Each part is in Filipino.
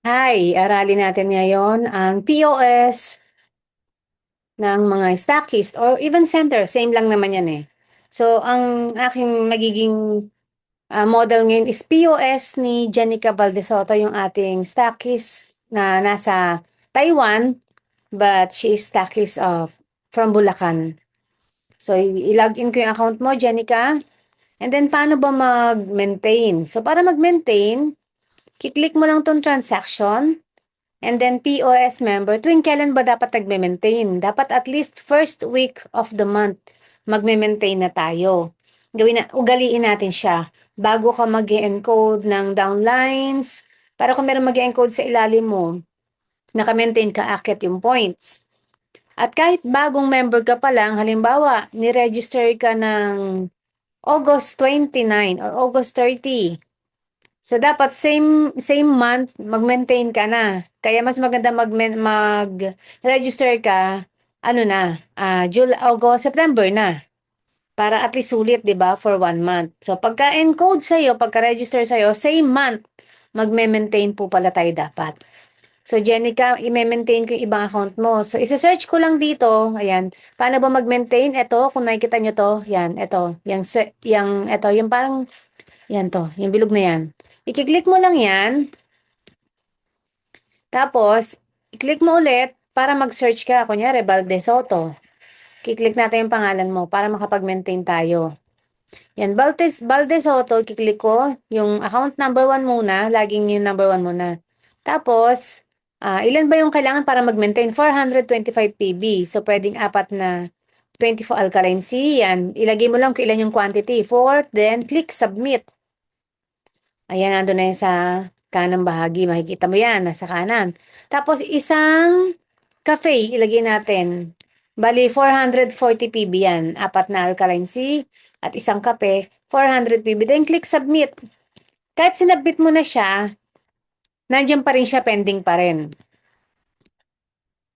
Hi, aralin natin ngayon ang POS ng mga stockist or even center. Same lang naman yan eh. So, ang aking magiging model ngayon is POS ni Jenica Valdesoto, yung ating stockist na nasa Taiwan, but she is stockist from Bulacan. So, i-log in ko yung account mo, Jenica. And then, paano ba mag-maintain? So, para mag-maintain, kiklik mo lang tong transaction. And then POS member, tuwing kailan ba dapat nagme-maintain? Dapat at least first week of the month magme-maintain na tayo. Ugaliin natin siya bago ka mag-encode ng downlines para kung meron mag-encode sa ilalim mo, naka-maintain ka akit yung points. At kahit bagong member ka pa lang, halimbawa, ni-register ka ng August 29 or August 30. So dapat same month mag-maintain ka na. Kaya mas maganda mag-register ka ano na, July, August, September na. Para at least sulit, 'di ba, for 1 month. So pagka-encode sa iyo, pagka-register sa iyo, same month magme-maintain po pala tayo dapat. So Jenica, i-maintain ko yung ibang account mo. So isa-search ko lang dito, ayan. Paano ba mag-maintain? Ito, kung nakikita nyo to, yan, ito, yung parang yan to, yung bilog na yan. I-click mo lang yan, tapos, i-click mo ulit para mag-search ka. Kunyari, Balde Soto. I-click natin yung pangalan mo para makapag-maintain tayo. Yan, Balde Soto, i-click ko yung account number 1 muna, laging yung number 1 muna. Tapos, ilan ba yung kailangan para mag-maintain? 425 PB. So, pwedeng apat na 24 alkaline C. Yan, ilagay mo lang kung ilan yung quantity. 4, then click submit. Ayan, nandun na yan sa kanang bahagi. Makikita mo yan, nasa kanan. Tapos, isang cafe, ilagay natin. Bali, 440 PB yan. Apat na alkaline C at isang kape, 400 PB. Then, click submit. Kahit sinabit mo na siya, nandiyan pa rin siya, pending pa rin.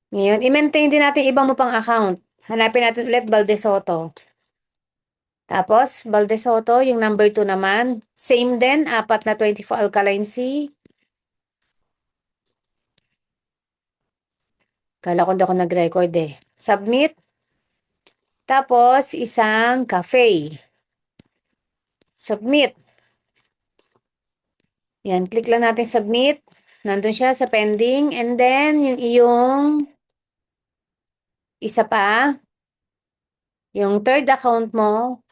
Ngayon, i-maintain din natin ibang mo pang account. Hanapin natin ulit Balde Soto. Tapos, Balde Soto, yung number 2 naman. Same din, apat na 24 alkaline C. Kala ko hindi ako nag-record eh. Submit. Tapos, isang cafe. Submit. Yan, click lang natin submit. Nandun siya sa pending. And then, yung iyong isa pa, yung third account mo,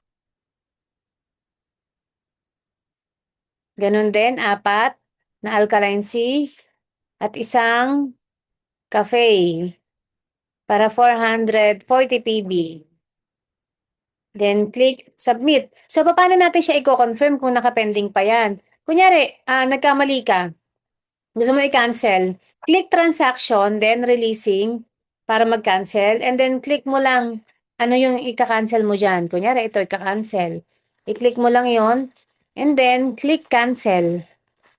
ganun din, apat na alkaline C at isang cafe para 440 PB. Then, click submit. So, paano natin siya i-confirm kung naka-pending pa yan? Kunyari, nagkamali ka. Gusto mo i-cancel, click transaction, then releasing para mag-cancel. And then click mo lang ano yung ika-cancel mo dyan. Kunyari, ito ika-cancel. I-click mo lang yon and then click cancel.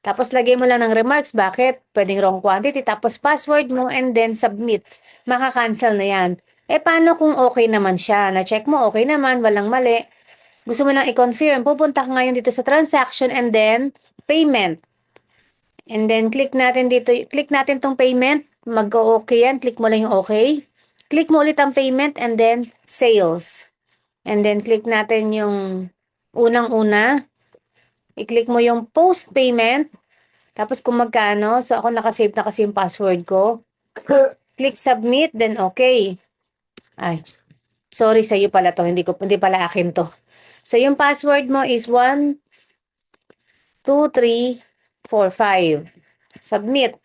Tapos lagay mo lang ng remarks. Bakit? Pwedeng wrong quantity. Tapos password mo and then submit. Maka-cancel na yan. Eh, paano kung okay naman siya? Na-check mo, okay naman, walang mali. Gusto mo nang i-confirm. Pupunta ka ngayon dito sa transaction and then payment. And then, click natin dito. Click natin tong payment. Mag-okay yan. Click mo lang yung okay. Click mo ulit ang payment and then sales. And then, click natin yung unang-una. I-click mo yung post payment. Tapos kung magkano. So, ako nakasave na kasi yung password ko. Click submit, then okay. Ay, sorry sa iyo pala to. Hindi pala akin to. So, yung password mo is 1, 2, 3, 4, 5. Submit.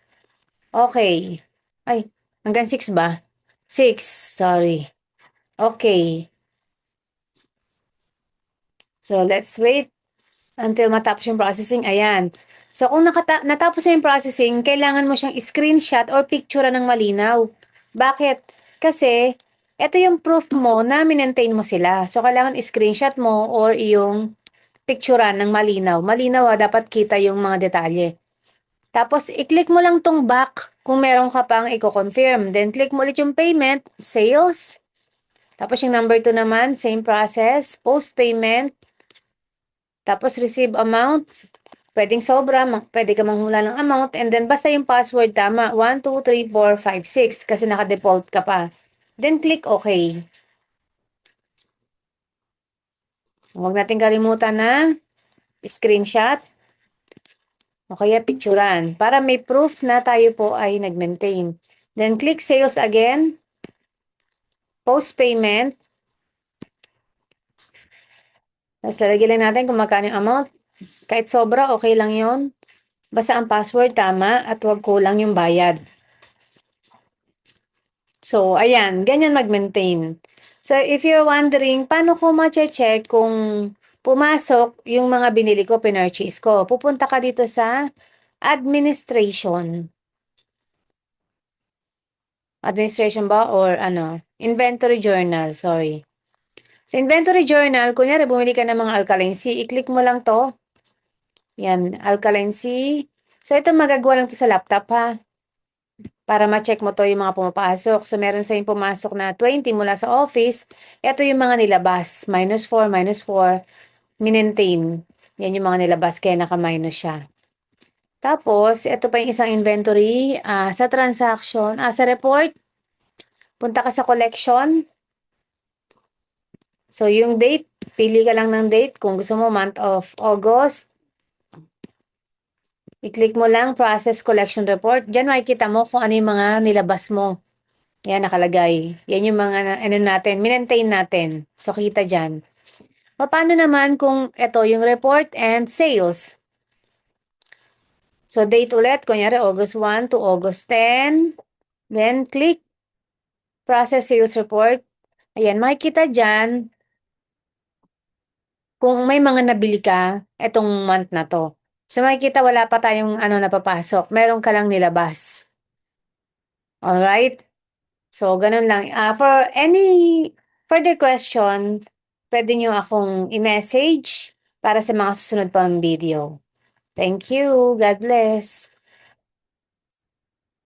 Okay. Ay, hanggang 6 ba? 6, sorry. Okay. So, let's wait until matapos yung processing. Ayan. So, kung natapos na yung processing, kailangan mo siyang screenshot or picture ng malinaw. Bakit? Kasi, ito yung proof mo na minentain mo sila. So, kailangan screenshot mo or yung picturean ng malinaw. Malinaw dapat kita yung mga detalye. Tapos, i-click mo lang tong back kung meron ka pang i-confirm. Then, click mo ulit yung payment, sales. Tapos, yung number 2 naman, same process, post payment. Tapos, receive amount. Pwedeng sobra, pwede ka manghula ng amount, and then basta yung password tama, 1, 2, 3, 4, 5, 6, kasi naka-default ka pa. Then click OK. Huwag natin kalimutan na screenshot o kaya picturean para may proof na tayo po ay nag-maintain. Then click sales again, post payment, tapos lalagyan lang natin kung magkano yung amount. Kahit sobra, okay lang yon. Basta ang password tama at huwag kulang yung bayad. So, ayan, ganyan mag-maintain. So, if you're wondering, paano ko ma-check kung pumasok yung mga binili ko, pinurchase ko? Pupunta ka dito sa administration. Administration ba or ano? Inventory journal, sorry. Sa inventory journal, kunyari bumili ka ng mga alkaline C, i-click mo lang to. Yan, alkaline C. So, ito magagawa lang to sa laptop ha. Para ma-check mo to yung mga pumapasok. So, meron sa pumasok na 20 mula sa office. Ito yung mga nilabas. -4, -4. Minentain. Yan yung mga nilabas kaya naka-minus siya. Tapos, ito pa yung isang inventory. Sa transaction, sa report, punta ka sa collection. So, yung date, pili ka lang ng date. Kung gusto mo, month of August. I-click mo lang, process collection report. Diyan makikita mo kung ano yung mga nilabas mo. Yan, nakalagay. Yan yung mga, ano natin, minentain natin. So, kita dyan. Paano naman kung ito yung report and sales? So, date ulit, kunyari, August 1 to August 10. Then, click process sales report. Ayan, makikita dyan kung may mga nabili ka etong month na to. So, makikita wala pa tayong ano napapasok. Meron ka lang nilabas. Alright? So, ganun lang. For any further question, pwede nyo akong i-message para sa mga susunod pang video. Thank you. God bless.